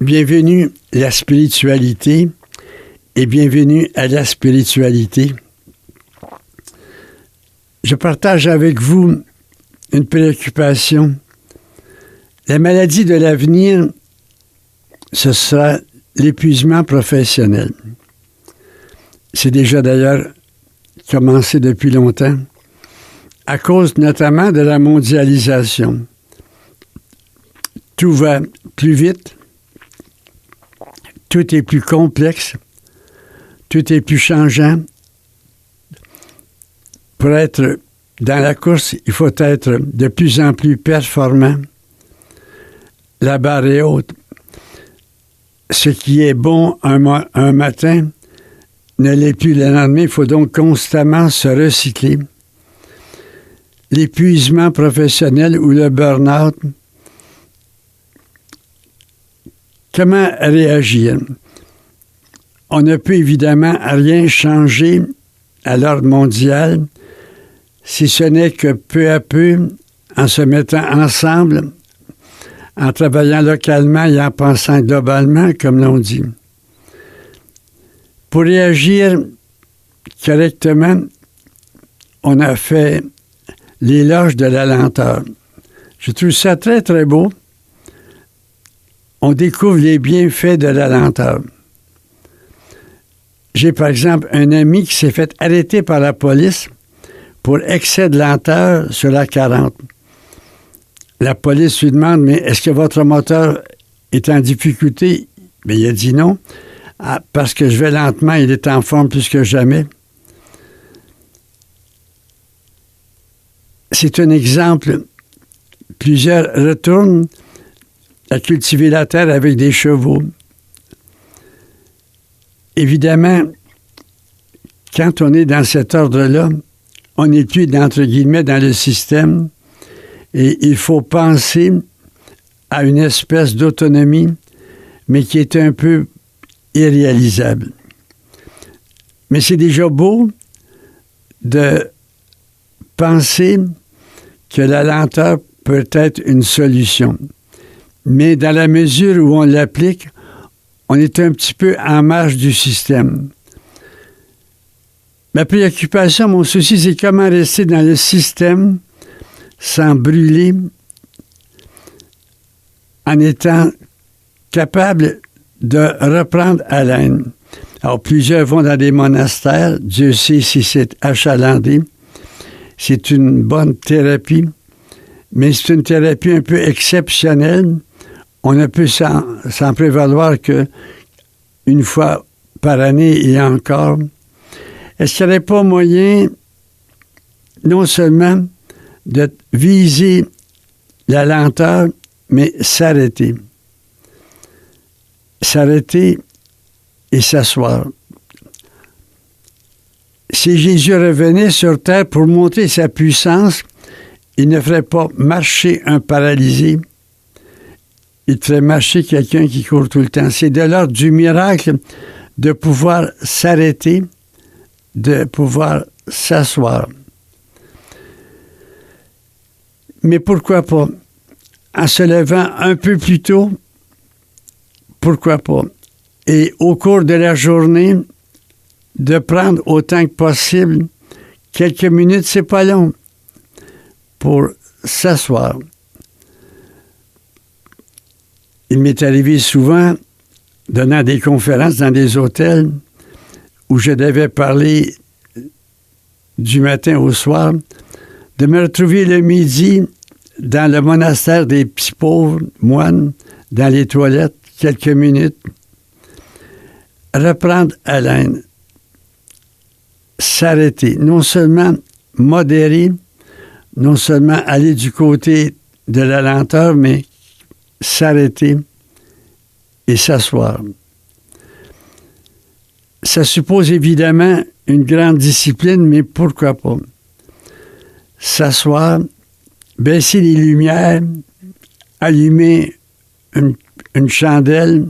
Bienvenue la spiritualité et bienvenue à la spiritualité. Je partage avec vous une préoccupation. La maladie de l'avenir, ce sera l'épuisement professionnel. C'est déjà d'ailleurs commencé depuis longtemps, à cause notamment de la mondialisation. Tout va plus vite, tout est plus complexe, tout est plus changeant. Pour être dans la course, il faut être de plus en plus performant. La barre est haute. Ce qui est bon un matin ne l'est plus le lendemain. Il faut donc constamment se recycler. L'épuisement professionnel ou le burn-out. Comment réagir? On ne peut évidemment rien changer à l'ordre mondial, si ce n'est que peu à peu, en se mettant ensemble, en travaillant localement et en pensant globalement, comme l'on dit. Pour réagir correctement, on a fait l'éloge de la lenteur. Je trouve ça très, très beau. On découvre les bienfaits de la lenteur. J'ai par exemple un ami qui s'est fait arrêter par la police pour excès de lenteur sur la 40. La police lui demande, mais est-ce que votre moteur est en difficulté? Bien, il a dit non. Ah, parce que je vais lentement, il est en forme plus que jamais. C'est un exemple. Plusieurs retournent à cultiver la terre avec des chevaux. Évidemment, quand on est dans cet ordre-là, on n'est plus, entre guillemets, dans le système et il faut penser à une espèce d'autonomie, mais qui est un peu irréalisable. Mais c'est déjà beau de penser que la lenteur peut être une solution. Mais dans la mesure où on l'applique, on est un petit peu en marge du système. Ma préoccupation, mon souci, c'est comment rester dans le système sans brûler, en étant capable de reprendre haleine. Alors, plusieurs vont dans des monastères. Dieu sait si c'est achalandé. C'est une bonne thérapie, mais c'est une thérapie un peu exceptionnelle. On ne peut s'en prévaloir qu'une fois par année et encore. Est-ce qu'il n'y aurait pas moyen, non seulement de viser la lenteur, mais s'arrêter? S'arrêter et s'asseoir. Si Jésus revenait sur terre pour montrer sa puissance, il ne ferait pas marcher un paralysé. Il ferait marcher quelqu'un qui court tout le temps. C'est de l'ordre du miracle de pouvoir s'arrêter, de pouvoir s'asseoir. Mais pourquoi pas? En se levant un peu plus tôt, pourquoi pas? Et au cours de la journée, de prendre autant que possible, quelques minutes, c'est pas long, pour s'asseoir. Il m'est arrivé souvent, donnant des conférences dans des hôtels, où je devais parler du matin au soir, de me retrouver le midi dans le monastère des petits pauvres moines, dans les toilettes, quelques minutes, reprendre haleine, s'arrêter, non seulement modérer, non seulement aller du côté de la lenteur, mais s'arrêter et s'asseoir. Ça suppose évidemment une grande discipline, mais pourquoi pas? S'asseoir, baisser les lumières, allumer une chandelle,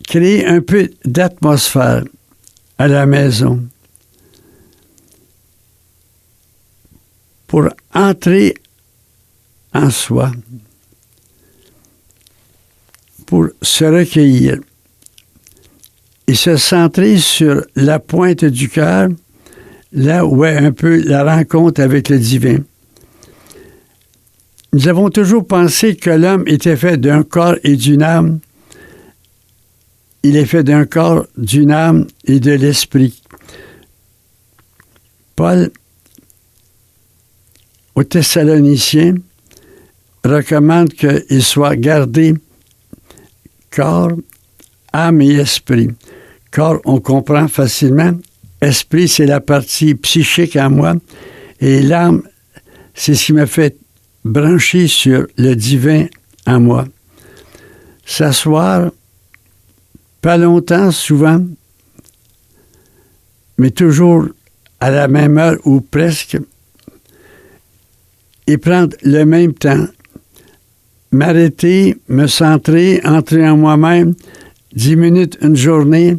créer un peu d'atmosphère à la maison pour entrer en soi. pour se recueillir et se centrer sur la pointe du cœur, là où est un peu la rencontre avec le divin. Nous avons toujours pensé que l'homme était fait d'un corps et d'une âme. Il est fait d'un corps, d'une âme et de l'esprit. Paul, aux Thessaloniciens, recommande qu'il soit gardé corps, âme et esprit. Corps, on comprend facilement. Esprit, c'est la partie psychique en moi. Et l'âme, c'est ce qui me fait brancher sur le divin en moi. S'asseoir, pas longtemps, souvent, mais toujours à la même heure ou presque, et prendre le même temps. M'arrêter, me centrer, entrer en moi-même, 10 minutes une journée,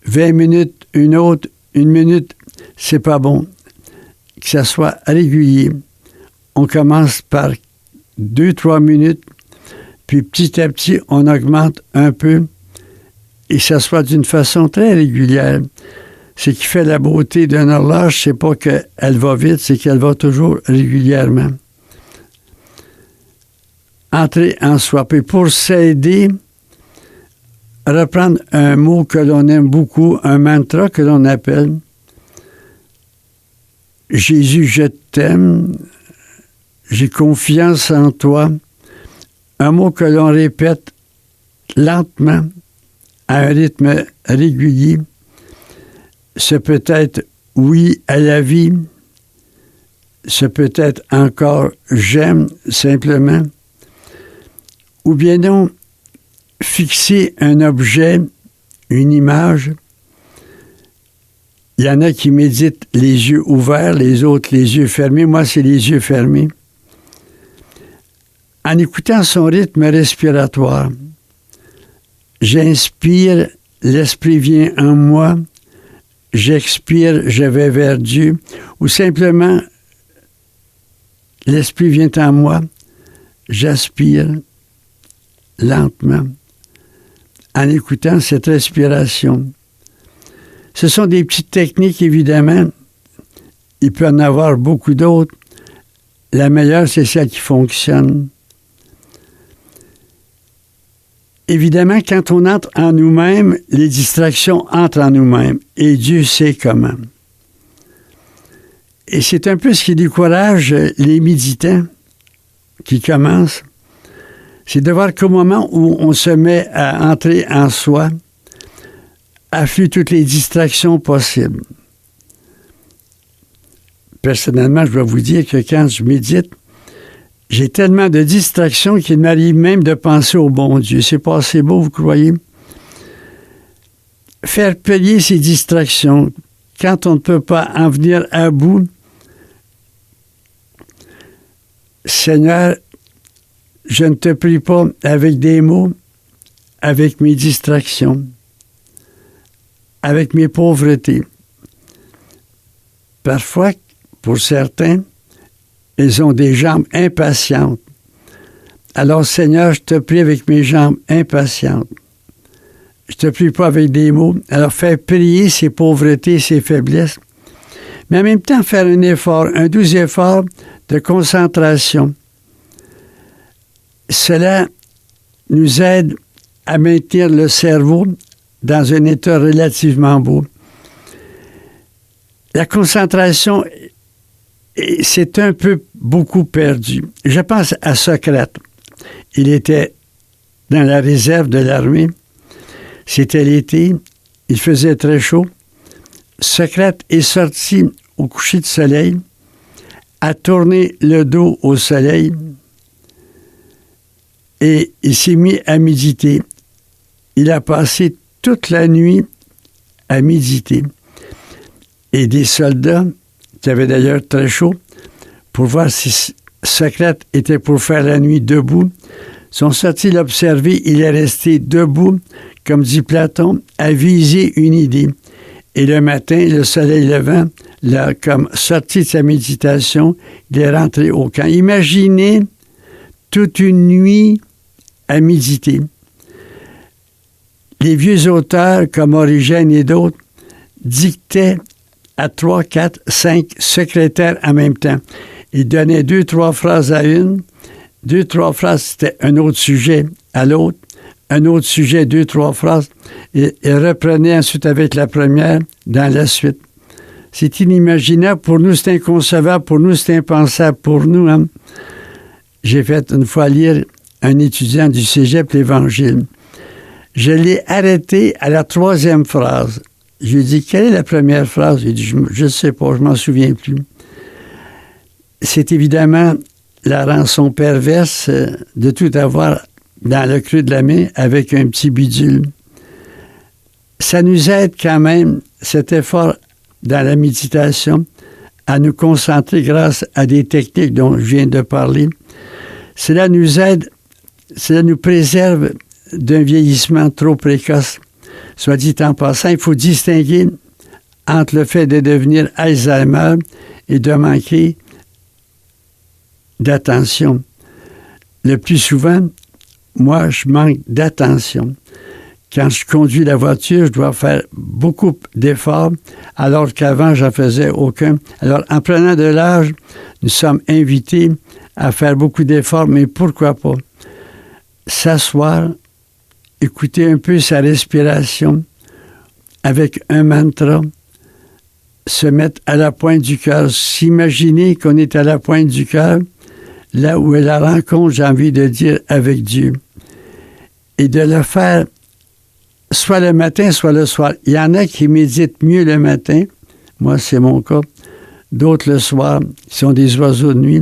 20 minutes une autre, 1 minute, c'est pas bon. Que ça soit régulier. On commence par 2-3 minutes, puis petit à petit, on augmente un peu, et que ça soit d'une façon très régulière. Ce qui fait la beauté d'une horloge, c'est pas qu'elle va vite, c'est qu'elle va toujours régulièrement. Entrer en soi. Puis pour s'aider, reprendre un mot que l'on aime beaucoup, un mantra que l'on appelle « Jésus, je t'aime, j'ai confiance en toi ». Un mot que l'on répète lentement, à un rythme régulier. Ce peut être « oui à la vie », ce peut être encore « j'aime » simplement. Ou bien non, fixer un objet, une image. Il y en a qui méditent les yeux ouverts, les autres les yeux fermés. Moi, c'est les yeux fermés. En écoutant son rythme respiratoire, j'inspire, l'esprit vient en moi. J'expire, je vais vers Dieu. Ou simplement, l'esprit vient en moi. J'aspire lentement, en écoutant cette respiration. Ce sont des petites techniques, évidemment. Il peut en avoir beaucoup d'autres. La meilleure, c'est celle qui fonctionne. Évidemment, quand on entre en nous-mêmes, les distractions entrent en nous-mêmes. Et Dieu sait comment. Et c'est un peu ce qui décourage les méditants qui commencent. C'est de voir qu'au moment où on se met à entrer en soi, affluent toutes les distractions possibles. Personnellement, je dois vous dire que quand je médite, j'ai tellement de distractions qu'il m'arrive même de penser au bon Dieu. C'est pas assez beau, vous croyez? Faire payer ces distractions, quand on ne peut pas en venir à bout, Seigneur, je ne te prie pas avec des mots, avec mes distractions, avec mes pauvretés. Parfois, pour certains, ils ont des jambes impatientes. Alors, Seigneur, je te prie avec mes jambes impatientes. Je te prie pas avec des mots. Alors, fais prier ces pauvretés, ces faiblesses. Mais en même temps, faire un effort, un doux effort de concentration. Cela nous aide à maintenir le cerveau dans un état relativement beau. La concentration, c'est un peu beaucoup perdu. Je pense à Socrate. Il était dans la réserve de l'armée. C'était l'été. Il faisait très chaud. Socrate est sorti au coucher de soleil, a tourné le dos au soleil et il s'est mis à méditer. Il a passé toute la nuit à méditer. Et des soldats, qui avaient d'ailleurs très chaud, pour voir si Socrate était pour faire la nuit debout, sont sortis l'observer. Il est resté debout, comme dit Platon, à viser une idée. Et le matin, le soleil levant, là, comme sorti de sa méditation, il est rentré au camp. Imaginez toute une nuit à méditer. les vieux auteurs comme Origène et d'autres dictaient à 3, 4, 5 secrétaires en même temps. Ils donnaient 2, 3 phrases à une, 2, 3 phrases, c'était un autre sujet à l'autre, un autre sujet, 2, 3 phrases, et reprenaient ensuite avec la première dans la suite. C'est inimaginable. Pour nous, c'est inconcevable. Pour nous, c'est impensable. Pour nous, hein. J'ai fait une fois lire un étudiant du cégep l'Évangile. Je l'ai arrêté à la 3e phrase. Je lui ai dit, quelle est la première phrase? Il a dit, je ne sais pas, je m'en souviens plus. C'est évidemment la rançon perverse de tout avoir dans le creux de la main avec un petit bidule. Ça nous aide quand même, cet effort dans la méditation, à nous concentrer grâce à des techniques dont je viens de parler. Cela nous aide, cela nous préserve d'un vieillissement trop précoce. Soit dit en passant, il faut distinguer entre le fait de devenir Alzheimer et de manquer d'attention. Le plus souvent, moi, je manque d'attention. Quand je conduis la voiture, je dois faire beaucoup d'efforts, alors qu'avant, j'en faisais aucun. Alors, en prenant de l'âge, nous sommes invités à faire beaucoup d'efforts, mais pourquoi pas? S'asseoir, écouter un peu sa respiration avec un mantra, se mettre à la pointe du cœur, s'imaginer qu'on est à la pointe du cœur, là où est la rencontre, j'ai envie de dire, avec Dieu. Et de le faire soit le matin, soit le soir. Il y en a qui méditent mieux le matin. Moi, c'est mon cas. D'autres le soir, qui sont des oiseaux de nuit.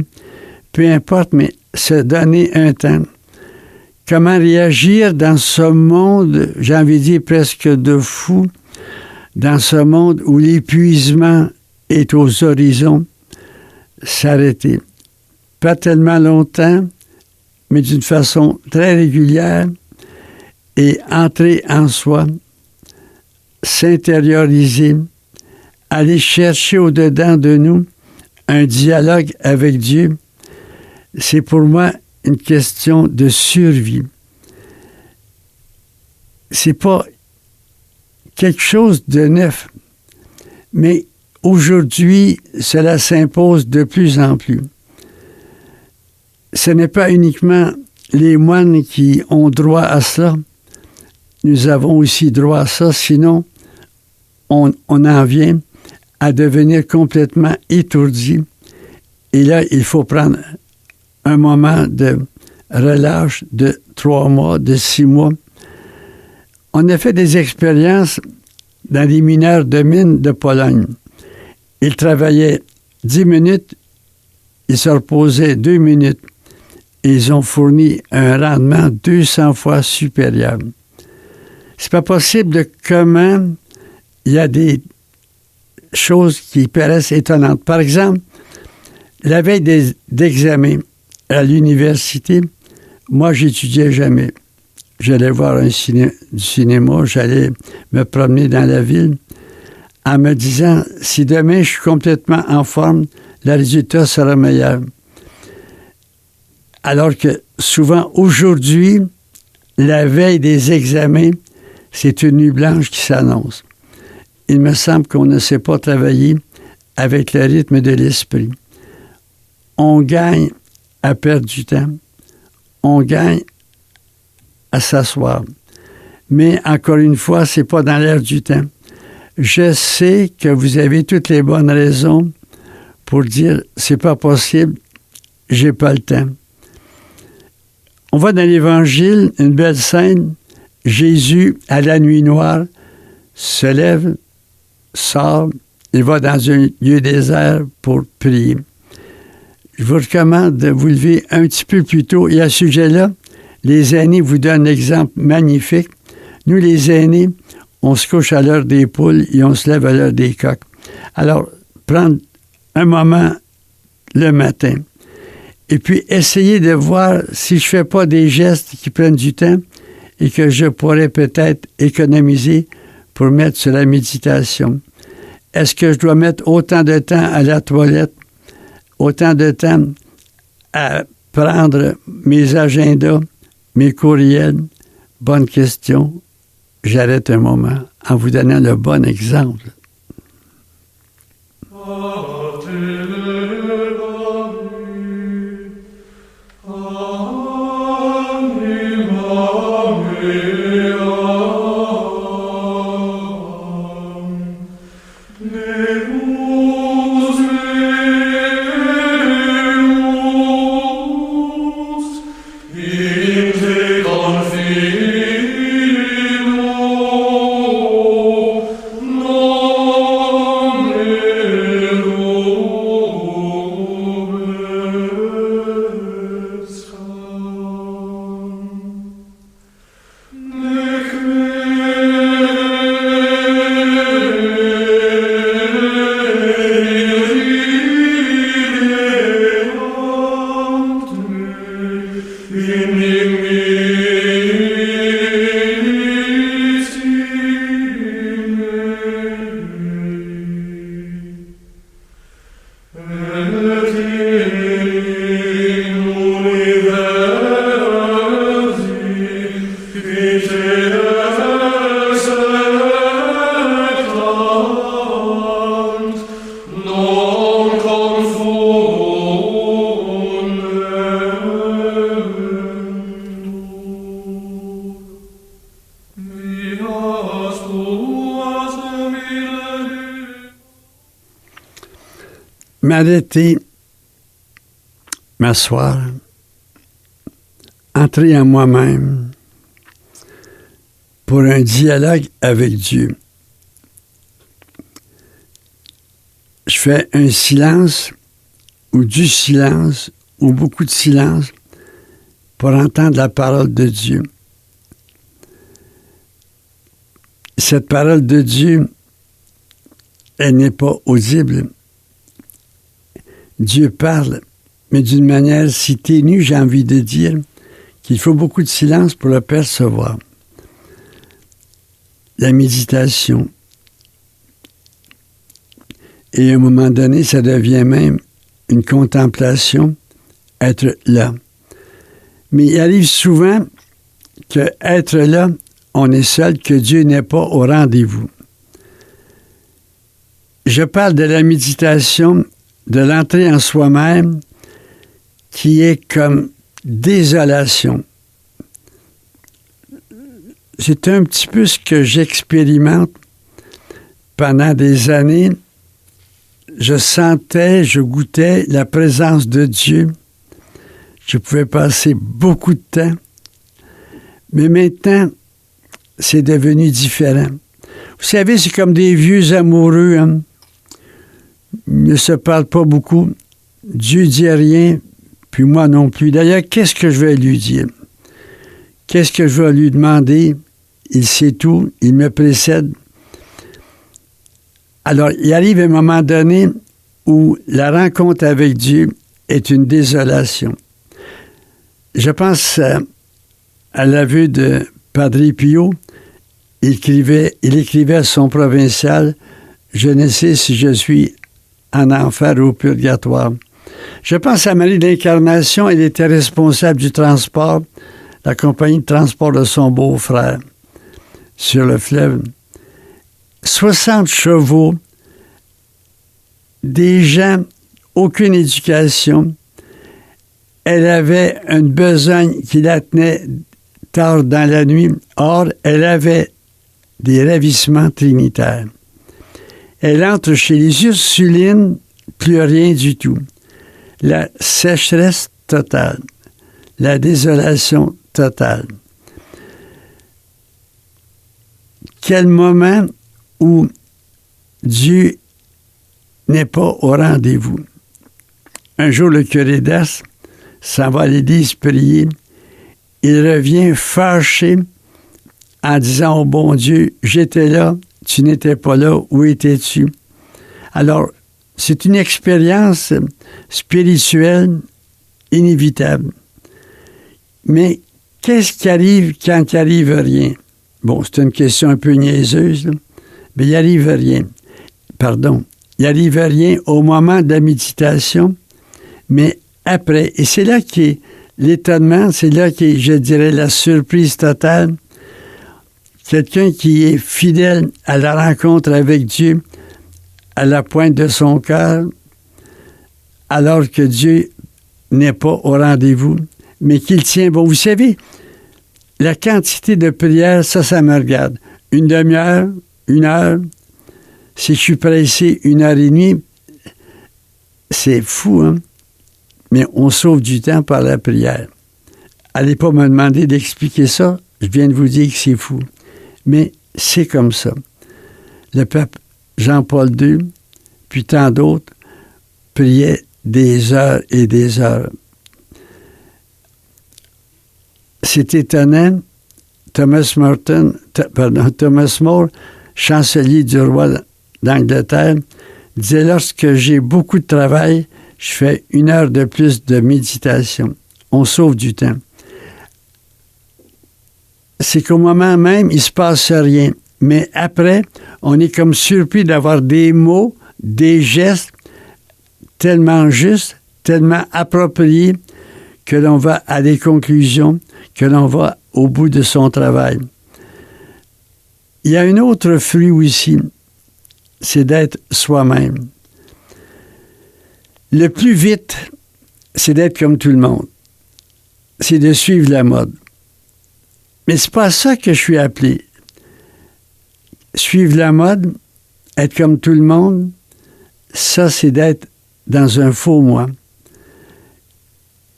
Peu importe, mais se donner un temps. Comment réagir dans ce monde, j'ai envie de dire presque de fou, dans ce monde où l'épuisement est aux horizons, s'arrêter. Pas tellement longtemps, mais d'une façon très régulière, et entrer en soi, s'intérioriser, aller chercher au-dedans de nous un dialogue avec Dieu. C'est pour moi une question de survie. C'est pas quelque chose de neuf, mais aujourd'hui, cela s'impose de plus en plus. Ce n'est pas uniquement les moines qui ont droit à cela. Nous avons aussi droit à ça, sinon on en vient à devenir complètement étourdi. Et là, il faut prendre un moment de relâche de 3 mois, de 6 mois. On a fait des expériences dans les mineurs de mines de Pologne. Ils travaillaient 10 minutes, ils se reposaient 2 minutes. Et ils ont fourni un rendement 200 fois supérieur. C'est pas possible de comment il y a des choses qui paraissent étonnantes. Par exemple, la veille d'examen à l'université, moi, j'étudiais jamais. J'allais voir du cinéma, j'allais me promener dans la ville en me disant, si demain je suis complètement en forme, le résultat sera meilleur. Alors que souvent, aujourd'hui, la veille des examens, c'est une nuit blanche qui s'annonce. Il me semble qu'on ne sait pas travailler avec le rythme de l'esprit. On gagne à perdre du temps. On gagne à s'asseoir. Mais encore une fois, c'est pas dans l'air du temps. Je sais que vous avez toutes les bonnes raisons pour dire c'est pas possible, j'ai pas le temps. On voit dans l'Évangile une belle scène. Jésus, à la nuit noire, se lève, sort, il va dans un lieu désert pour prier. Je vous recommande de vous lever un petit peu plus tôt. Et à ce sujet-là, les aînés vous donnent un exemple magnifique. Nous, les aînés, on se couche à l'heure des poules et on se lève à l'heure des coqs. Alors, prendre un moment le matin. Et puis, essayer de voir si je ne fais pas des gestes qui prennent du temps et que je pourrais peut-être économiser pour mettre sur la méditation. Est-ce que je dois mettre autant de temps à la toilette, autant de temps à prendre mes agendas, mes courriels? Bonne question. j'arrête un moment en vous donnant le bon exemple. M'arrêter, m'asseoir, entrer en moi-même pour un dialogue avec Dieu. Je fais un silence ou du silence ou beaucoup de silence pour entendre la parole de Dieu. Cette parole de Dieu, elle n'est pas audible. Dieu parle, mais d'une manière si ténue, j'ai envie de dire, qu'il faut beaucoup de silence pour le percevoir. La méditation. Et à un moment donné, ça devient même une contemplation, être là. Mais il arrive souvent que être là, on est seul, que Dieu n'est pas au rendez-vous. Je parle de la méditation, de l'entrée en soi-même, qui est comme désolation. C'est un petit peu ce que j'expérimente pendant des années. Je sentais, je goûtais la présence de Dieu. Je pouvais passer beaucoup de temps. Mais maintenant, c'est devenu différent. Vous savez, c'est comme des vieux amoureux, hein? Ils ne se parlent pas beaucoup. Dieu dit rien, puis moi non plus. D'ailleurs, qu'est-ce que je vais lui dire? Qu'est-ce que je vais lui demander? Il sait tout, il me précède. Alors, il arrive un moment donné où la rencontre avec Dieu est une désolation. Je pense à l'aveu de Padre Pio. Il écrivait à son provincial « Je ne sais si je suis en enfer ou au purgatoire ». Je pense à Marie d'Incarnation. Elle était responsable du transport, la compagnie de transport de son beau-frère sur le fleuve. 60 chevaux, des gens, aucune éducation. Elle avait une besogne qui la tenait tard dans la nuit. Or, elle avait des ravissements trinitaires. Elle entre chez les Ursulines, plus rien du tout. La sécheresse totale, la désolation totale. Quel moment où Dieu n'est pas au rendez-vous. Un jour, le curé d'Ars s'en va à l'église prier. Il revient fâché en disant au bon Dieu, « J'étais là, tu n'étais pas là, où étais-tu? » Alors, c'est une expérience spirituelle inévitable. Mais qu'est-ce qui arrive quand il n'arrive rien? Bon, c'est une question un peu niaiseuse, là, mais il n'arrive rien. Pardon, il n'arrive rien au moment de la méditation, mais après. Et c'est là qu'est l'étonnement, c'est là qu'est, je dirais, la surprise totale, quelqu'un qui est fidèle à la rencontre avec Dieu à la pointe de son cœur, alors que Dieu n'est pas au rendez-vous, mais qu'il tient bon. Vous savez, la quantité de prières, ça me regarde. Une demi-heure, 1 heure, si je suis pressé, 1h30, c'est fou, hein? Mais on sauve du temps par la prière. Allez pas me demander d'expliquer ça, je viens de vous dire que c'est fou. Mais c'est comme ça. Le pape Jean-Paul II, puis tant d'autres, priaient des heures et des heures. C'est étonnant, Thomas More, chancelier du roi d'Angleterre, disait « Lorsque j'ai beaucoup de travail, je fais 1 heure de plus de méditation. » On sauve du temps. C'est qu'au moment même, il ne se passe rien. Mais après, on est comme surpris d'avoir des mots, des gestes tellement justes, tellement appropriés, que l'on va à des conclusions, que l'on va au bout de son travail. Il y a un autre fruit aussi, c'est d'être soi-même. Le plus vite, c'est d'être comme tout le monde. C'est de suivre la mode. Mais c'est pas à ça que je suis appelé. Suivre la mode, être comme tout le monde, ça, c'est d'être dans un faux moi.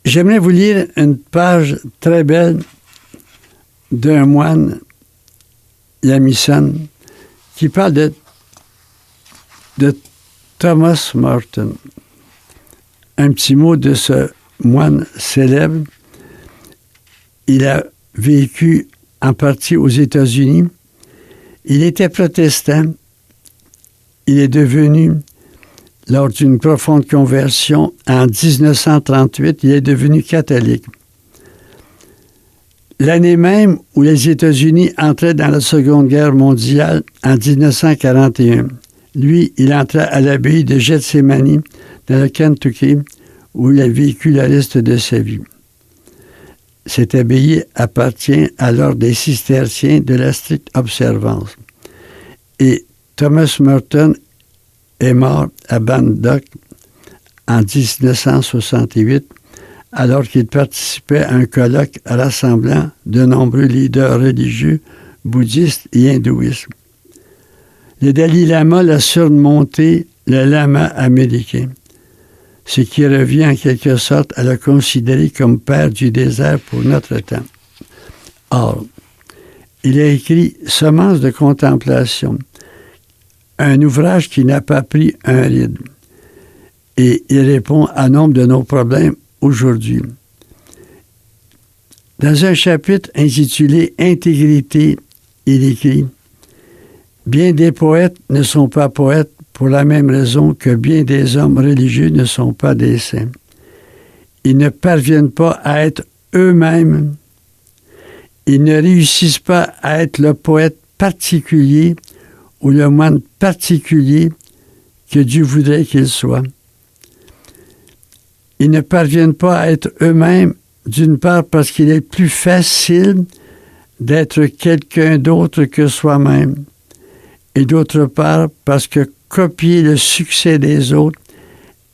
J'aimerais vous lire une page très belle d'un moine, Jamieson, qui parle de Thomas Merton. Un petit mot de ce moine célèbre. Il a vécu en partie aux États-Unis. Il était protestant. Il est devenu, lors d'une profonde conversion en 1938, il est devenu catholique. L'année même où les États-Unis entraient dans la Seconde Guerre mondiale, en 1941, lui, il entrait à l'abbaye de Gethsemane, dans le Kentucky, où il a vécu le reste de sa vie. Cette abbaye appartient à l'ordre des cisterciens de la stricte observance. Et Thomas Merton est mort à Bandock en 1968, alors qu'il participait à un colloque rassemblant de nombreux leaders religieux, bouddhistes et hindouistes. Le Dalai Lama l'a surmonté le lama américain, ce qui revient en quelque sorte à le considérer comme père du désert pour notre temps. Or, il a écrit « Semences de contemplation », un ouvrage qui n'a pas pris un ride, et il répond à nombre de nos problèmes aujourd'hui. Dans un chapitre intitulé « Intégrité », il écrit « Bien des poètes ne sont pas poètes pour la même raison que bien des hommes religieux ne sont pas des saints. Ils ne parviennent pas à être eux-mêmes. Ils ne réussissent pas à être le poète particulier ou le moine particulier que Dieu voudrait qu'ils soient. Ils ne parviennent pas à être eux-mêmes, d'une part parce qu'il est plus facile d'être quelqu'un d'autre que soi-même, et d'autre part parce que copier le succès des autres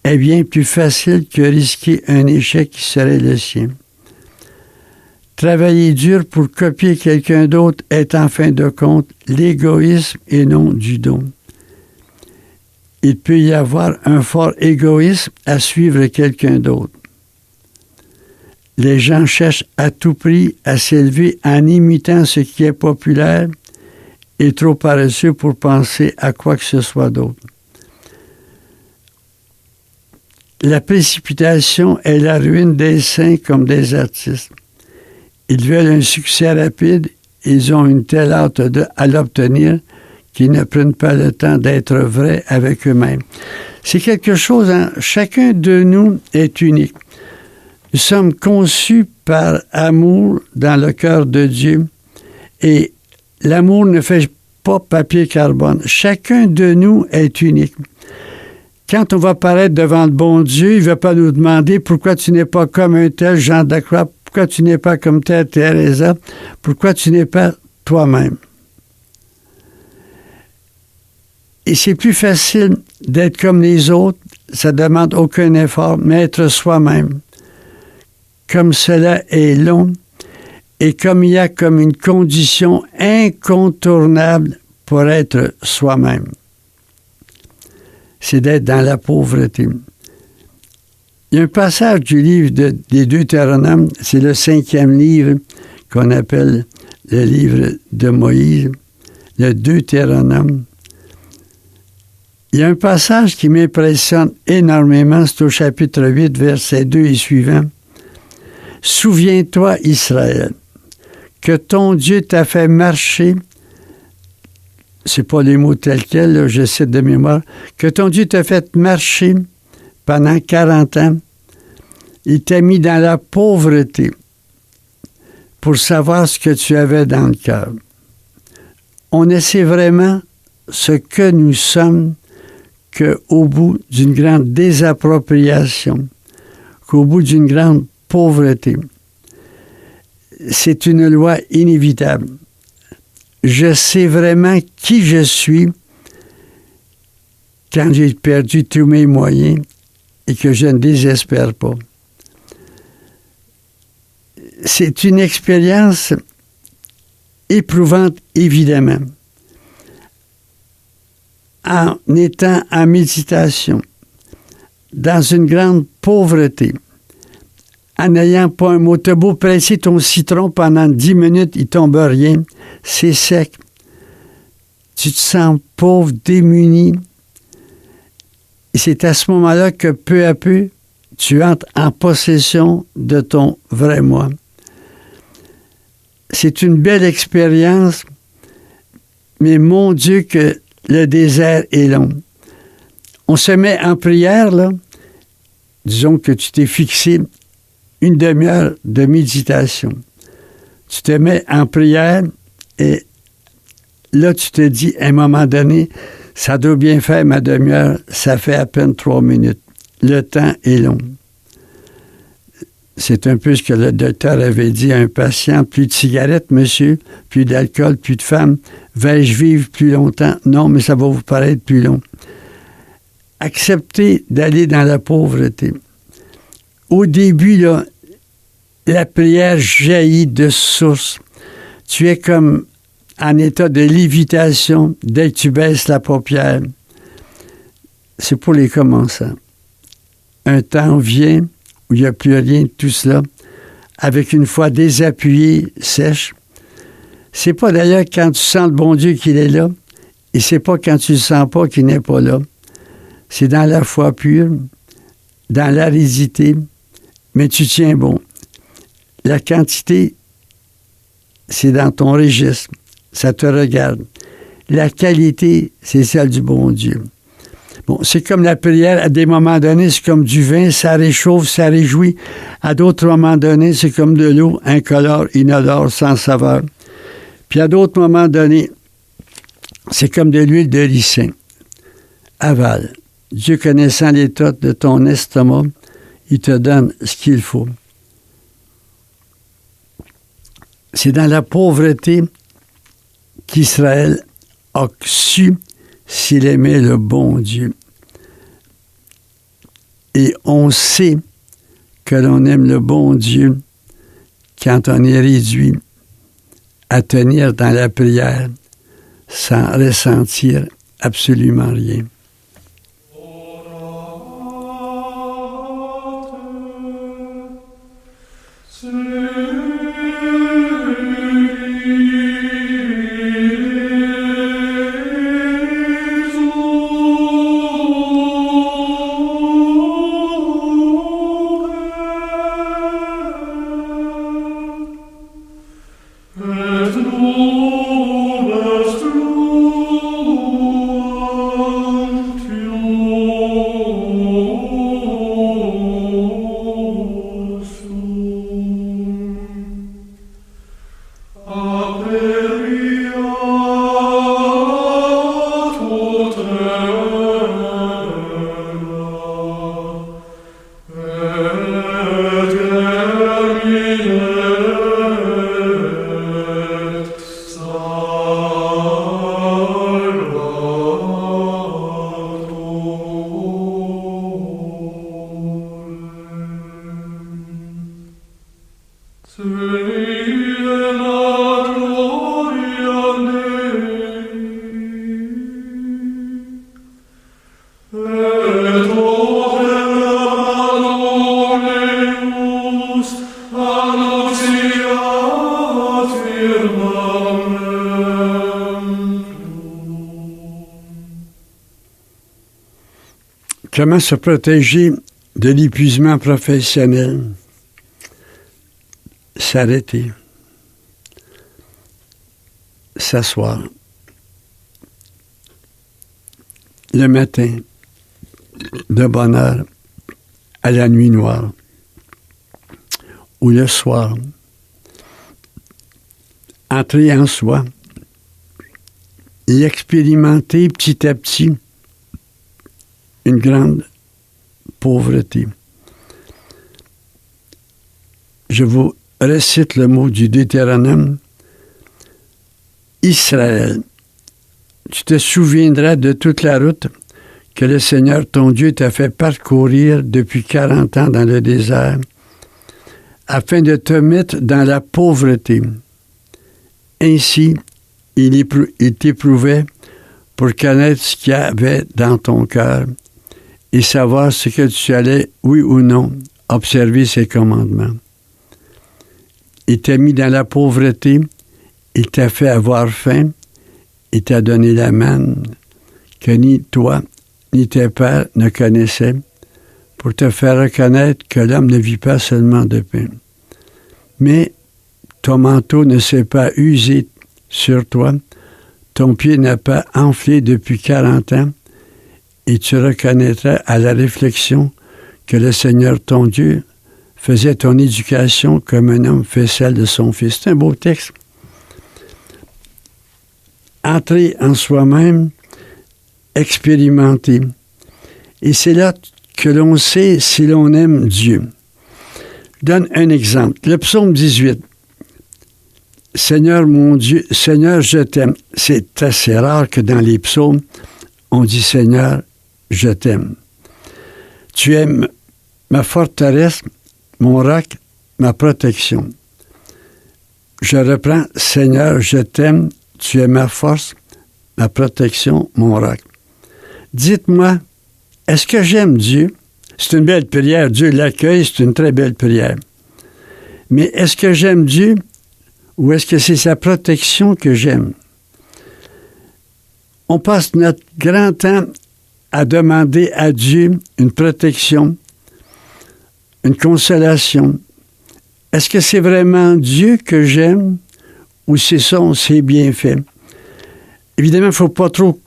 est bien plus facile que risquer un échec qui serait le sien. Travailler dur pour copier quelqu'un d'autre est en fin de compte l'égoïsme et non du don. Il peut y avoir un fort égoïsme à suivre quelqu'un d'autre. Les gens cherchent à tout prix à s'élever en imitant ce qui est populaire et trop paresseux pour penser à quoi que ce soit d'autre. La précipitation est la ruine des saints comme des artistes. Ils veulent un succès rapide, ils ont une telle hâte à l'obtenir qu'ils ne prennent pas le temps d'être vrais avec eux-mêmes. C'est quelque chose, hein? Chacun de nous est unique. Nous sommes conçus par amour dans le cœur de Dieu et l'amour ne fait pas papier carbone. Chacun de nous est unique. Quand on va paraître devant le bon Dieu, il ne va pas nous demander pourquoi tu n'es pas comme un tel Jean de la Croix, pourquoi tu n'es pas comme telle Teresa, pourquoi tu n'es pas toi-même. Et c'est plus facile d'être comme les autres, ça ne demande aucun effort, mais être soi-même. Comme cela est long, et comme il y a comme une condition incontournable pour être soi-même, c'est d'être dans la pauvreté. Il y a un passage du livre des Deutéronomes, c'est le 5e livre qu'on appelle le livre de Moïse, le Deutéronome. Il y a un passage qui m'impressionne énormément, c'est au chapitre 8, versets 2 et suivants. « Souviens-toi, Israël, que ton Dieu t'a fait marcher, c'est pas les mots tels quels, là, je cite de mémoire, que ton Dieu t'a fait marcher pendant 40 ans, il t'a mis dans la pauvreté pour savoir ce que tu avais dans le cœur. » On essaie vraiment ce que nous sommes qu'au bout d'une grande désappropriation, qu'au bout d'une grande pauvreté. C'est une loi inévitable. Je sais vraiment qui je suis quand j'ai perdu tous mes moyens et que je ne désespère pas. C'est une expérience éprouvante, évidemment. En étant en méditation, dans une grande pauvreté, en n'ayant pas un mot, t'as beau presser ton citron pendant 10 minutes, il ne tombe rien, c'est sec. Tu te sens pauvre, démuni. Et c'est à ce moment-là que peu à peu, tu entres en possession de ton vrai moi. C'est une belle expérience, mais mon Dieu que le désert est long. On se met en prière, là. Disons que tu t'es fixé une demi-heure de méditation. Tu te mets en prière et là, tu te dis, à un moment donné, ça doit bien faire ma demi-heure, ça fait à peine 3 minutes. Le temps est long. C'est un peu ce que le docteur avait dit à un patient. Plus de cigarettes, monsieur, plus d'alcool, plus de femmes. Vais-je vivre plus longtemps? Non, mais ça va vous paraître plus long. Acceptez d'aller dans la pauvreté. Au début, là, la prière jaillit de source. Tu es comme en état de lévitation dès que tu baisses la paupière. C'est pour les commençants. Un temps vient où il n'y a plus rien de tout cela, avec une foi désappuyée, sèche. C'est pas d'ailleurs quand tu sens le bon Dieu qu'il est là, et c'est pas quand tu ne le sens pas qu'il n'est pas là. C'est dans la foi pure, dans l'aridité, mais tu tiens bon. La quantité, c'est dans ton registre, ça te regarde. La qualité, c'est celle du bon Dieu. Bon, c'est comme la prière, à des moments donnés, c'est comme du vin, ça réchauffe, ça réjouit. À d'autres moments donnés, c'est comme de l'eau, incolore, inodore, sans saveur. Puis à d'autres moments donnés, c'est comme de l'huile de ricin. Avale. Dieu connaissant l'état de ton estomac, il te donne ce qu'il faut. C'est dans la pauvreté qu'Israël a su s'il aimait le bon Dieu. Et on sait que l'on aime le bon Dieu quand on est réduit à tenir dans la prière sans ressentir absolument rien. Comment se protéger de l'épuisement professionnel? S'arrêter. S'asseoir. Le matin, de bonne heure, à la nuit noire. Ou le soir. Entrer en soi et expérimenter petit à petit une grande pauvreté. Je vous récite le mot du Deutéronome. Israël, tu te souviendras de toute la route que le Seigneur ton Dieu t'a fait parcourir depuis 40 ans dans le désert, afin de te mettre dans la pauvreté. Ainsi, il t'éprouvait pour connaître ce qu'il y avait dans ton cœur et savoir ce que tu allais, oui ou non, observer ses commandements. Il t'a mis dans la pauvreté, il t'a fait avoir faim, il t'a donné la manne que ni toi ni tes pères ne connaissaient, pour te faire reconnaître que l'homme ne vit pas seulement de pain. Mais ton manteau ne s'est pas usé sur toi, ton pied n'a pas enflé depuis 40 ans, et tu reconnaîtras à la réflexion que le Seigneur ton Dieu faisait ton éducation comme un homme fait celle de son fils. C'est un beau texte. Entrer en soi-même, expérimenter. Et c'est là que l'on sait si l'on aime Dieu. Je donne un exemple. Le psaume 18. Seigneur mon Dieu, Seigneur, je t'aime. C'est assez rare que dans les psaumes, on dit Seigneur, je t'aime. Tu es ma forteresse, mon roc, ma protection. Je reprends, Seigneur, je t'aime, tu es ma force, ma protection, mon roc. Dites-moi, est-ce que j'aime Dieu? C'est une belle prière, Dieu l'accueille, c'est une très belle prière. Mais est-ce que j'aime Dieu ou est-ce que c'est sa protection que j'aime? On passe notre grand temps à demander à Dieu une protection, une consolation. Est-ce que c'est vraiment Dieu que j'aime ou c'est ses bienfaits? Évidemment, il ne faut pas trop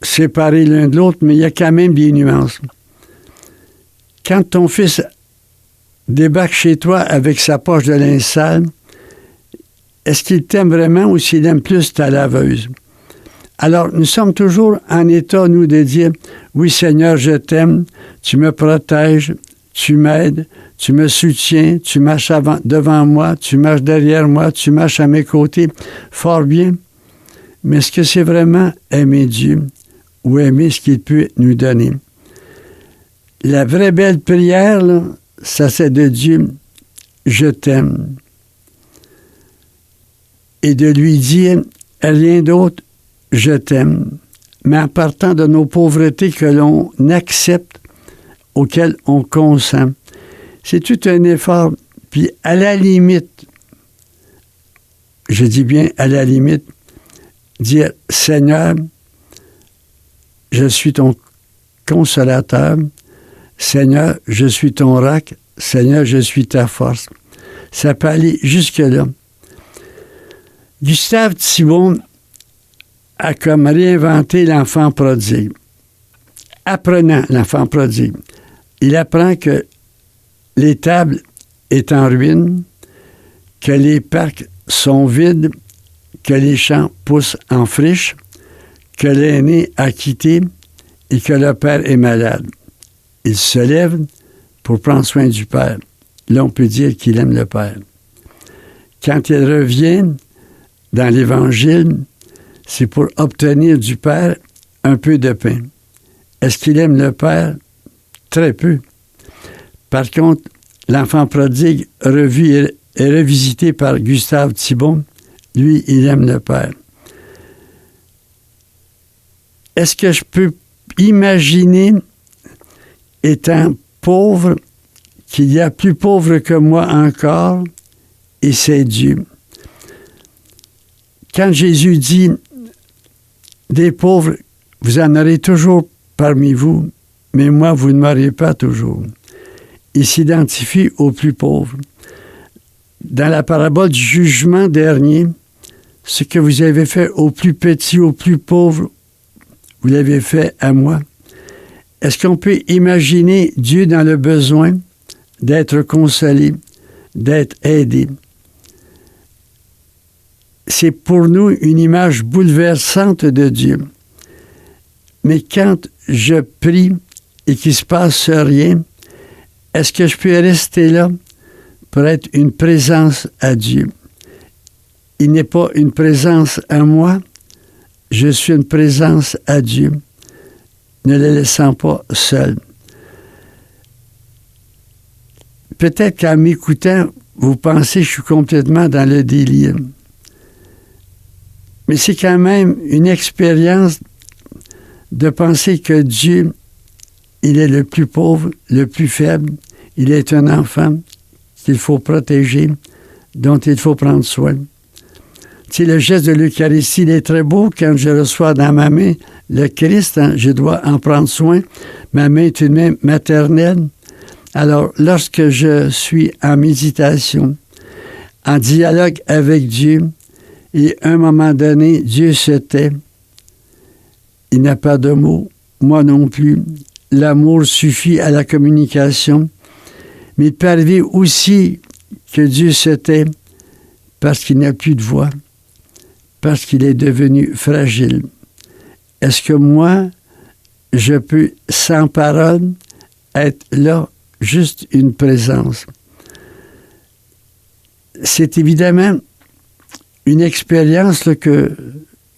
séparer l'un de l'autre, mais il y a quand même des nuances. Quand ton fils débarque chez toi avec sa poche de linge sale, est-ce qu'il t'aime vraiment ou s'il aime plus ta laveuse? Alors, nous sommes toujours en état, nous, de dire « Oui, Seigneur, je t'aime, tu me protèges, tu m'aides, tu me soutiens, tu marches devant moi, tu marches derrière moi, tu marches à mes côtés. Fort bien. » Mais est-ce que c'est vraiment aimer Dieu ou aimer ce qu'il peut nous donner? La vraie belle prière, là, ça c'est de Dieu « Je t'aime ». Et de lui dire rien d'autre, je t'aime, mais en partant de nos pauvretés que l'on accepte, auxquelles on consent. C'est tout un effort. Puis à la limite, je dis bien à la limite, dire Seigneur, je suis ton consolateur, Seigneur, je suis ton roc, Seigneur, je suis ta force. Ça peut aller jusque-là. Gustave Thibon a comme réinventé l'enfant prodigue. Apprenant l'enfant prodigue, il apprend que l'étable est en ruine, que les parcs sont vides, que les champs poussent en friche, que l'aîné a quitté et que le père est malade. Il se lève pour prendre soin du père. Là, on peut dire qu'il aime le père. Quand il revient dans l'Évangile, c'est pour obtenir du Père un peu de pain. Est-ce qu'il aime le Père? Très peu. Par contre, l'enfant prodigue, revu et revisité par Gustave Thibon, lui, il aime le Père. Est-ce que je peux imaginer, étant pauvre, qu'il y a plus pauvre que moi encore, et c'est Dieu. Quand Jésus dit « Des pauvres, vous en aurez toujours parmi vous, mais moi, vous ne m'auriez pas toujours. Il s'identifie aux plus pauvres. Dans la parabole du jugement dernier, ce que vous avez fait aux plus petits, aux plus pauvres, vous l'avez fait à moi. Est-ce qu'on peut imaginer Dieu dans le besoin d'être consolé, d'être aidé? C'est pour nous une image bouleversante de Dieu. Mais quand je prie et qu'il ne se passe rien, est-ce que je peux rester là pour être une présence à Dieu? Il n'est pas une présence à moi, je suis une présence à Dieu, ne le laissant pas seul. Peut-être qu'en m'écoutant, vous pensez que je suis complètement dans le délire. Mais c'est quand même une expérience de penser que Dieu, il est le plus pauvre, le plus faible. Il est un enfant qu'il faut protéger, dont il faut prendre soin. Tu sais, le geste de l'Eucharistie, il est très beau quand je reçois dans ma main le Christ. Je dois en prendre soin. Ma main est une main maternelle. Alors, lorsque je suis en méditation, en dialogue avec Dieu, et à un moment donné, Dieu se tait. Il n'a pas de mots, moi non plus. L'amour suffit à la communication. Mais il peut arriver aussi que Dieu se tait parce qu'il n'a plus de voix, parce qu'il est devenu fragile. Est-ce que moi, je peux, sans parole, être là, juste une présence? C'est évidemment une expérience là, que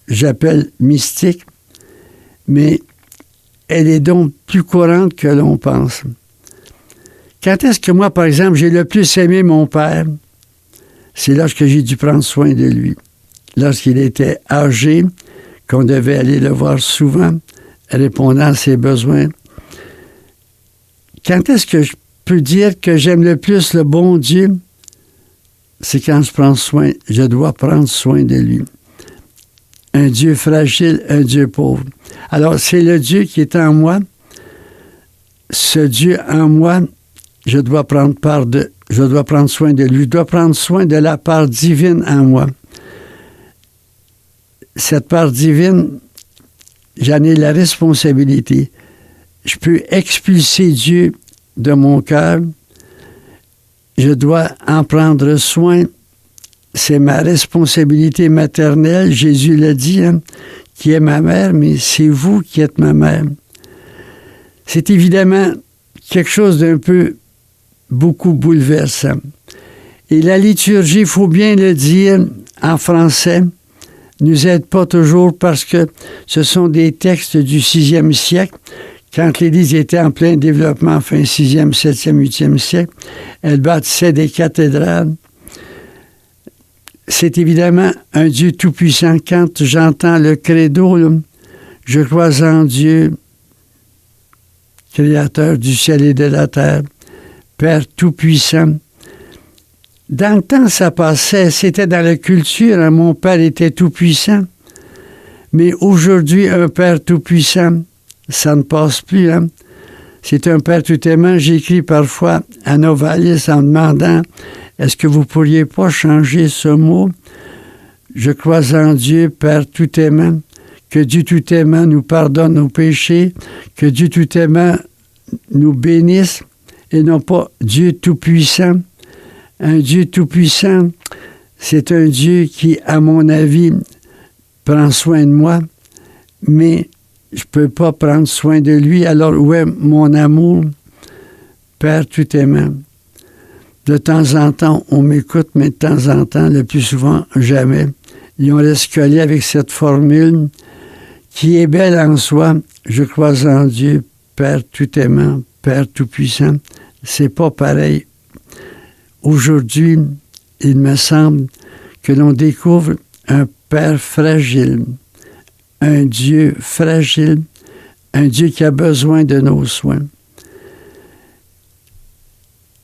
j'appelle mystique, mais elle est donc plus courante que l'on pense. Quand est-ce que moi, par exemple, j'ai le plus aimé mon père? C'est lorsque j'ai dû prendre soin de lui. Lorsqu'il était âgé, qu'on devait aller le voir souvent, répondant à ses besoins. Quand est-ce que je peux dire que j'aime le plus le bon Dieu? C'est quand je dois prendre soin de lui. Un Dieu fragile, un Dieu pauvre. Alors, c'est le Dieu qui est en moi. Ce Dieu en moi, je dois prendre soin de lui. Je dois prendre soin de la part divine en moi. Cette part divine, j'en ai la responsabilité. Je peux expulser Dieu de mon cœur. Je dois en prendre soin. C'est ma responsabilité maternelle. Jésus l'a dit, qui est ma mère, mais c'est vous qui êtes ma mère. C'est évidemment quelque chose d'un peu beaucoup bouleversant. Et la liturgie, il faut bien le dire en français, nous aide pas toujours parce que ce sont des textes du 6e siècle. Quand l'Église était en plein développement, fin 6e, 7e, 8e siècle, elle bâtissait des cathédrales. C'est évidemment un Dieu tout-puissant. Quand j'entends le credo, là, je crois en Dieu, Créateur du ciel et de la terre, Père tout-puissant. Dans le temps, ça passait, c'était dans la culture, mon Père était tout-puissant. Mais aujourd'hui, un Père tout-puissant, ça ne passe plus. C'est un Père tout-aimant. J'écris parfois à Novalis en demandant « Est-ce que vous pourriez pas changer ce mot? Je crois en Dieu, Père tout-aimant, que Dieu tout-aimant nous pardonne nos péchés, que Dieu tout-aimant nous bénisse, et non pas Dieu tout-puissant. » Un Dieu tout-puissant, c'est un Dieu qui, à mon avis, prend soin de moi, mais je ne peux pas prendre soin de lui. Alors, où est mon amour? Père tout-aimant. De temps en temps, on m'écoute, mais de temps en temps, le plus souvent, jamais. Et on reste collé avec cette formule qui est belle en soi. Je crois en Dieu, Père tout-aimant, Père tout-puissant. C'est pas pareil. Aujourd'hui, il me semble que l'on découvre un Père fragile, un Dieu fragile, un Dieu qui a besoin de nos soins.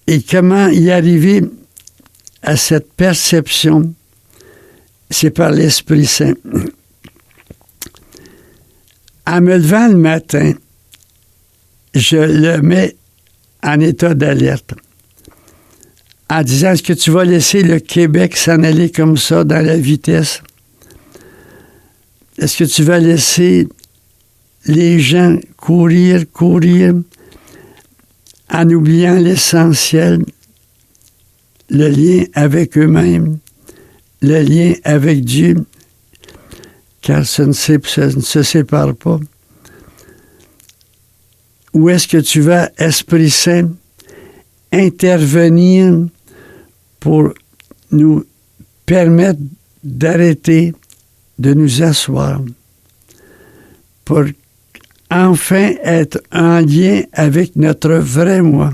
Et comment y arriver à cette perception? C'est par l'Esprit Saint. En me levant le matin, je le mets en état d'alerte. En disant, est-ce que tu vas laisser le Québec s'en aller comme ça dans la vitesse? Est-ce que tu vas laisser les gens courir, en oubliant l'essentiel, le lien avec eux-mêmes, le lien avec Dieu, car ça ne se sépare pas? Ou est-ce que tu vas, Esprit Saint, intervenir pour nous permettre d'arrêter de nous asseoir, pour enfin être en lien avec notre vrai moi?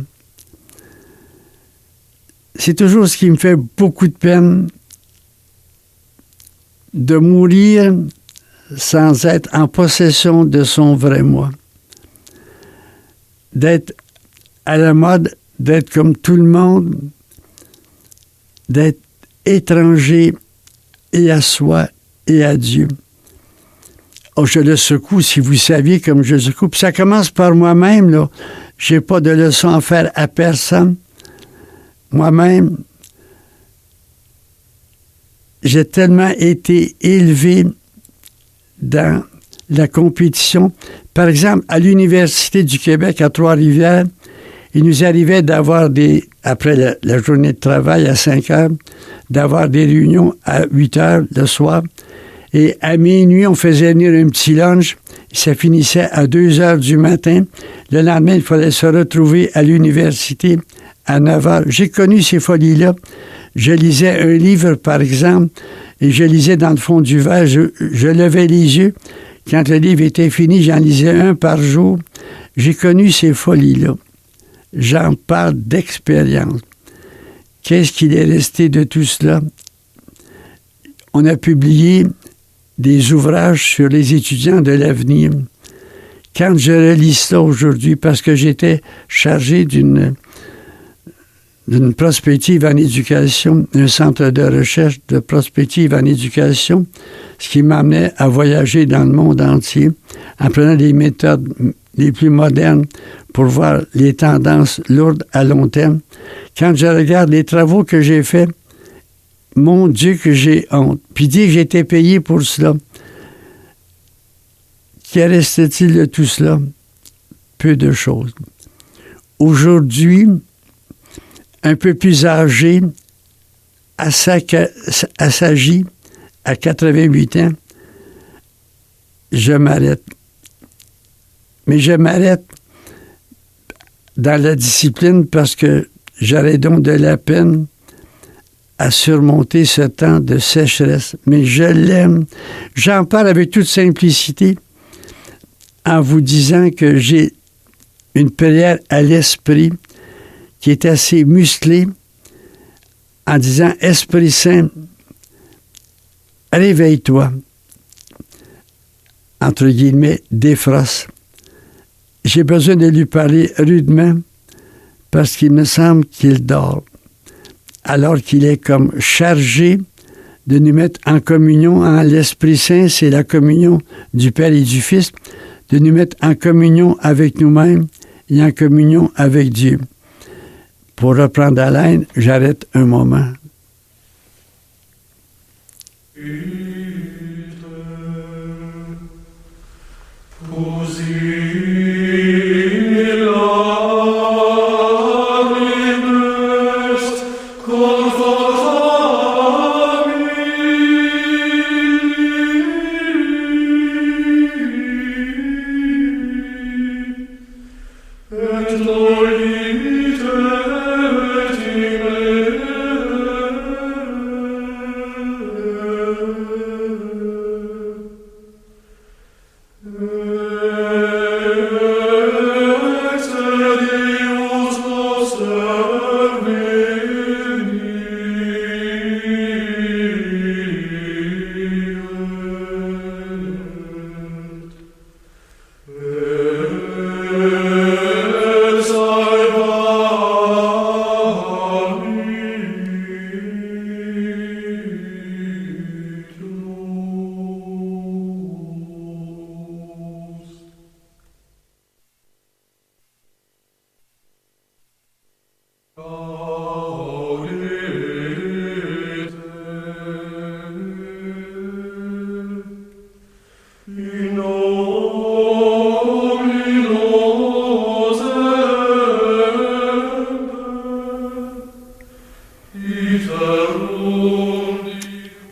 C'est toujours ce qui me fait beaucoup de peine, de mourir sans être en possession de son vrai moi. D'être à la mode, d'être comme tout le monde, d'être étranger et à soi et à Dieu. Oh, je le secoue, si vous saviez comme je le secoue. Puis ça commence par moi-même, là. Je n'ai pas de leçon à faire à personne. Moi-même, j'ai tellement été élevé dans la compétition. Par exemple, à l'Université du Québec, à Trois-Rivières, il nous arrivait d'avoir après la journée de travail à 5 heures, d'avoir des réunions à 8 heures le soir. Et à minuit, on faisait venir un petit lunch. Ça finissait à 2 heures du matin. Le lendemain, il fallait se retrouver à l'université à 9 heures. J'ai connu ces folies-là. Je lisais un livre, par exemple, et je lisais dans le fond du verre. Je levais les yeux. Quand le livre était fini, j'en lisais un par jour. J'ai connu ces folies-là. J'en parle d'expérience. Qu'est-ce qu'il est resté de tout cela? On a publié des ouvrages sur les étudiants de l'avenir. Quand je relis ça aujourd'hui, parce que j'étais chargé d'une prospective en éducation, un centre de recherche de prospective en éducation, ce qui m'amenait à voyager dans le monde entier en prenant des méthodes les plus modernes pour voir les tendances lourdes à long terme. Quand je regarde les travaux que j'ai faits, mon Dieu que j'ai honte. Puis dire que j'ai été payé pour cela. Qu'en reste-t-il de tout cela? Peu de choses. Aujourd'hui, un peu plus âgé, assagi, à 88 ans, je m'arrête. Mais je m'arrête dans la discipline parce que j'aurais donc de la peine à surmonter ce temps de sécheresse. Mais je l'aime. J'en parle avec toute simplicité en vous disant que j'ai une prière à l'esprit qui est assez musclée en disant « Esprit Saint, réveille-toi ». Entre guillemets, défrosse. J'ai besoin de lui parler rudement parce qu'il me semble qu'il dort. Alors qu'il est comme chargé de nous mettre en communion en l'Esprit Saint, c'est la communion du Père et du Fils, de nous mettre en communion avec nous-mêmes et en communion avec Dieu. Pour reprendre haleine, j'arrête un moment.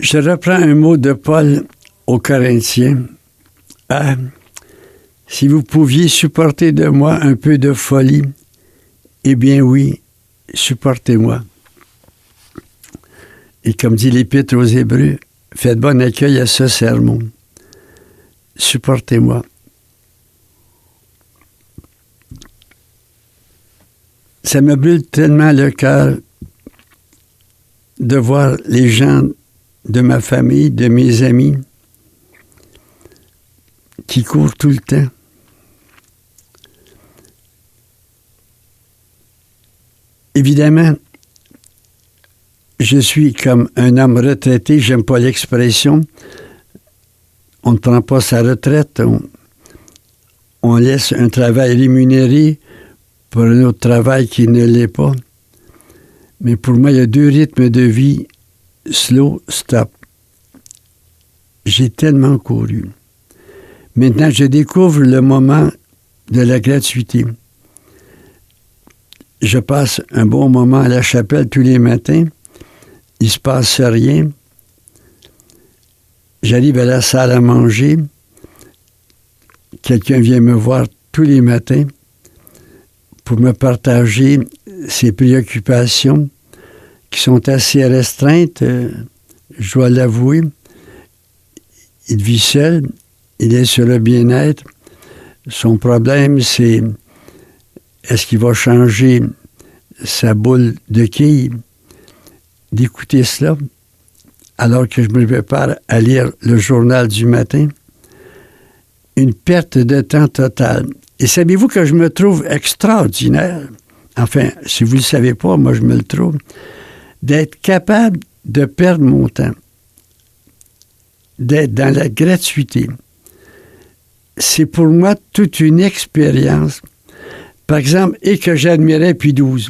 Je reprends un mot de Paul aux Corinthiens. Ah, si vous pouviez supporter de moi un peu de folie, eh bien oui, supportez-moi. Et comme dit l'Épître aux Hébreux, faites bon accueil à ce sermon. Supportez-moi. Ça me brûle tellement le cœur de voir les gens de ma famille, de mes amis, qui courent tout le temps. Évidemment, je suis comme un homme retraité, j'aime pas l'expression. On ne prend pas sa retraite, on laisse un travail rémunéré pour un autre travail qui ne l'est pas. Mais pour moi, il y a deux rythmes de vie, slow, stop. J'ai tellement couru. Maintenant, je découvre le moment de la gratuité. Je passe un bon moment à la chapelle tous les matins. Il ne se passe rien. J'arrive à la salle à manger. Quelqu'un vient me voir tous les matins pour me partager ses préoccupations qui sont assez restreintes, je dois l'avouer. Il vit seul, il est sur le bien-être. Son problème, c'est est-ce qu'il va changer sa boule de quilles? D'écouter cela, alors que je me prépare à lire le journal du matin. Une perte de temps totale. Et savez-vous que je me trouve extraordinaire, enfin, si vous ne le savez pas, moi je me le trouve, d'être capable de perdre mon temps, d'être dans la gratuité. C'est pour moi toute une expérience. Par exemple, et que j'admirais Pie XII.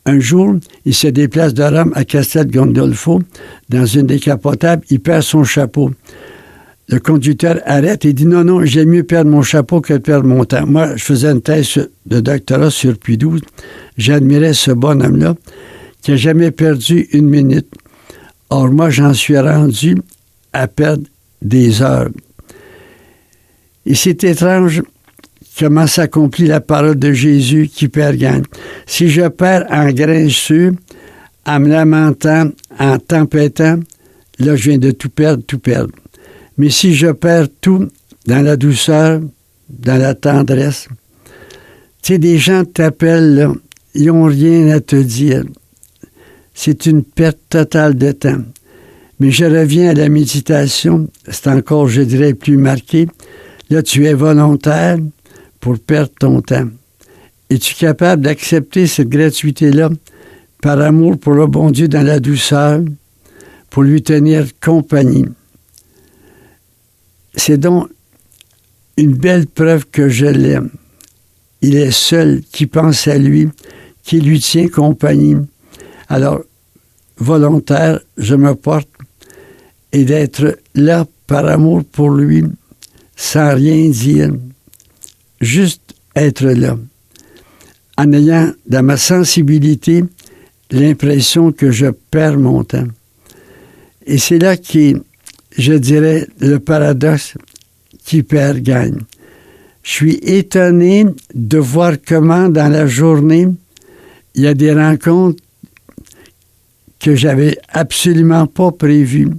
Un jour, il se déplace de Rome à Castel Gandolfo, dans une décapotable, il perd son chapeau. Le conducteur arrête et dit « Non, j'aime mieux perdre mon chapeau que de perdre mon temps. » Moi, je faisais une thèse de doctorat sur Pie XII. J'admirais ce bonhomme-là qui n'a jamais perdu une minute. Or, moi, j'en suis rendu à perdre des heures. Et c'est étrange comment s'accomplit la parole de Jésus qui perd gagne. Si je perds en grincheux, en me lamentant, en tempêtant, là, je viens de tout perdre. Mais si je perds tout dans la douceur, dans la tendresse, tu sais, des gens t'appellent, là, ils n'ont rien à te dire. C'est une perte totale de temps. Mais je reviens à la méditation, c'est encore, je dirais, plus marqué. Là, tu es volontaire pour perdre ton temps. Es-tu capable d'accepter cette gratuité-là par amour pour le bon Dieu dans la douceur, pour lui tenir compagnie? C'est donc une belle preuve que je l'aime. Il est seul qui pense à lui, qui lui tient compagnie. Alors, volontaire, je me porte et d'être là par amour pour lui, sans rien dire, juste être là, en ayant dans ma sensibilité l'impression que je perds mon temps. Et c'est là qui, je dirais, le paradoxe qui perd gagne. Je suis étonné de voir comment dans la journée, il y a des rencontres que j'avais absolument pas prévues.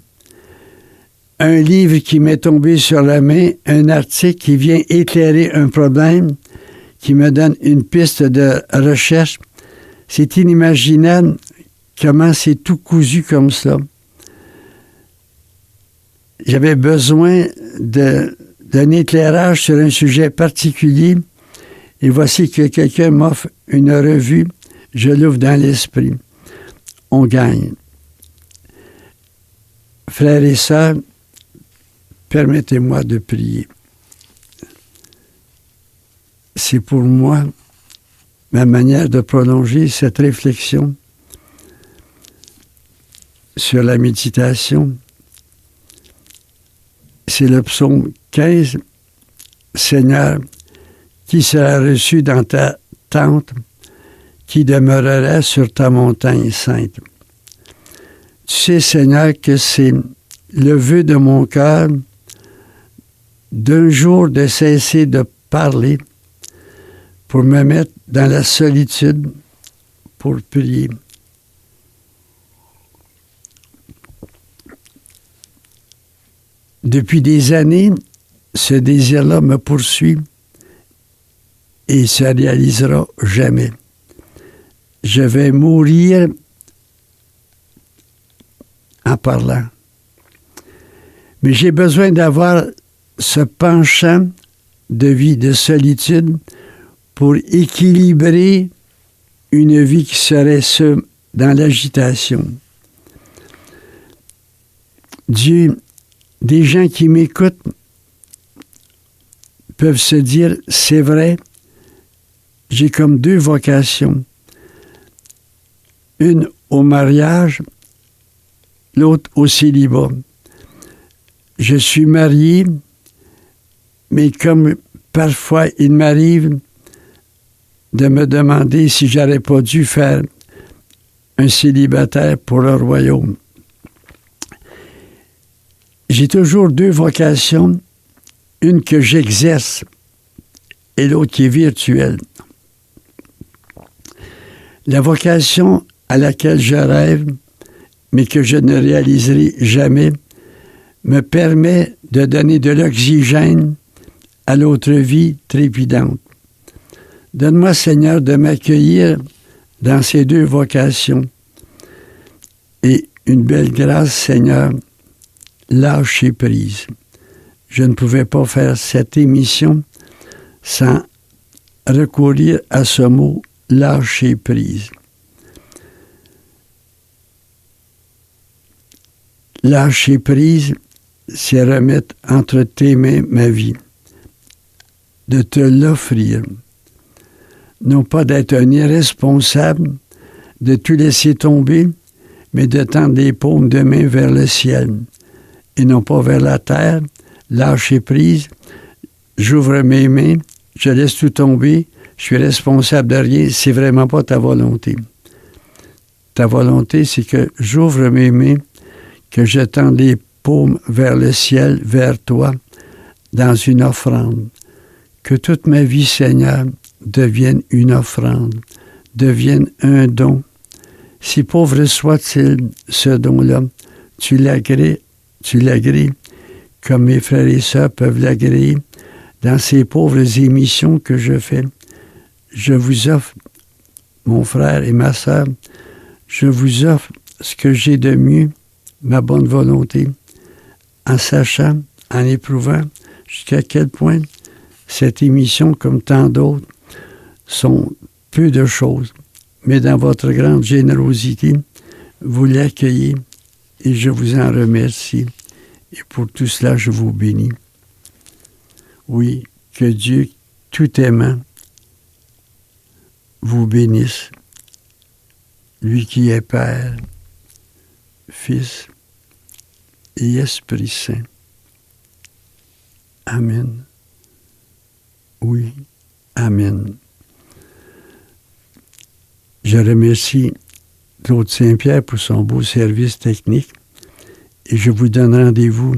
Un livre qui m'est tombé sur la main, un article qui vient éclairer un problème, qui me donne une piste de recherche. C'est inimaginable comment c'est tout cousu comme ça. J'avais besoin d'un éclairage sur un sujet particulier et voici que quelqu'un m'offre une revue, je l'ouvre dans l'esprit. On gagne. Frères et sœurs, permettez-moi de prier. C'est pour moi ma manière de prolonger cette réflexion sur la méditation. C'est le psaume 15. Seigneur, qui sera reçu dans ta tente, qui demeurera sur ta montagne sainte. Tu sais, Seigneur, que c'est le vœu de mon cœur d'un jour de cesser de parler pour me mettre dans la solitude pour prier. Depuis des années, ce désir-là me poursuit et il ne se réalisera jamais. Je vais mourir en parlant. Mais j'ai besoin d'avoir ce penchant de vie de solitude pour équilibrer une vie qui serait dans l'agitation. Dieu, des gens qui m'écoutent peuvent se dire, c'est vrai, j'ai comme deux vocations. Une au mariage, l'autre au célibat. Je suis marié, mais comme parfois il m'arrive de me demander si j'aurais pas dû faire un célibataire pour le royaume. J'ai toujours deux vocations, une que j'exerce et l'autre qui est virtuelle. La vocation à laquelle je rêve, mais que je ne réaliserai jamais, me permet de donner de l'oxygène à l'autre vie trépidante. Donne-moi, Seigneur, de m'accueillir dans ces deux vocations. Et une belle grâce, Seigneur, lâcher prise. Je ne pouvais pas faire cette émission sans recourir à ce mot, lâcher prise. Lâcher prise, c'est remettre entre tes mains ma vie, de te l'offrir. Non pas d'être un irresponsable, de tout laisser tomber, mais de tendre les paumes de main vers le ciel, et non pas vers la terre. Lâcher prise, j'ouvre mes mains, je laisse tout tomber, je suis responsable de rien, c'est vraiment pas ta volonté. Ta volonté, c'est que j'ouvre mes mains, que je tende les paumes vers le ciel, vers toi, dans une offrande. Que toute ma vie, Seigneur, devienne une offrande, devienne un don. Si pauvre soit-il, ce don-là, tu l'agrées comme mes frères et sœurs peuvent l'agréer dans ces pauvres émissions que je fais. Je vous offre, mon frère et ma sœur, je vous offre ce que j'ai de mieux, ma bonne volonté, en sachant, en éprouvant jusqu'à quel point cette émission, comme tant d'autres, sont peu de choses, mais dans votre grande générosité, vous l'accueillez et je vous en remercie. Et pour tout cela, je vous bénis. Oui, que Dieu, tout aimant, vous bénisse, lui qui est Père, Fils et Esprit Saint. Amen. Oui, Amen. Je remercie Claude Saint-Pierre pour son beau service technique et je vous donne rendez-vous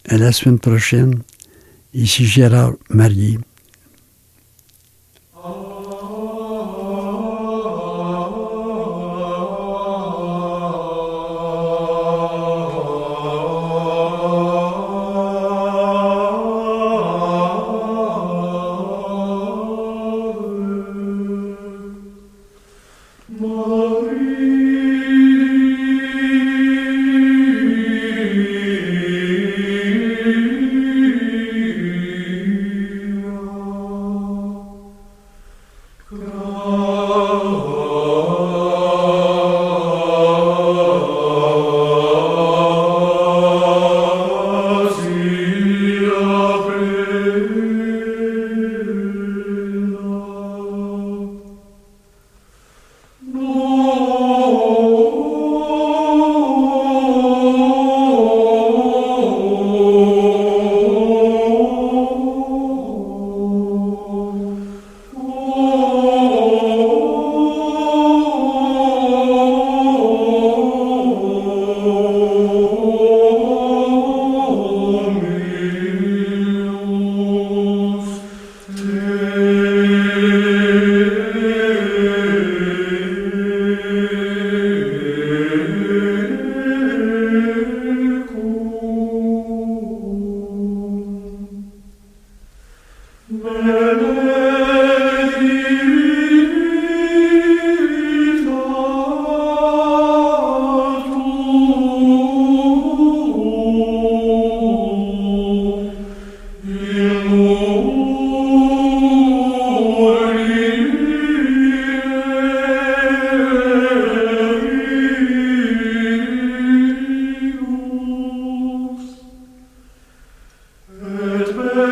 à la semaine prochaine. Ici Gérard Marié. Amen.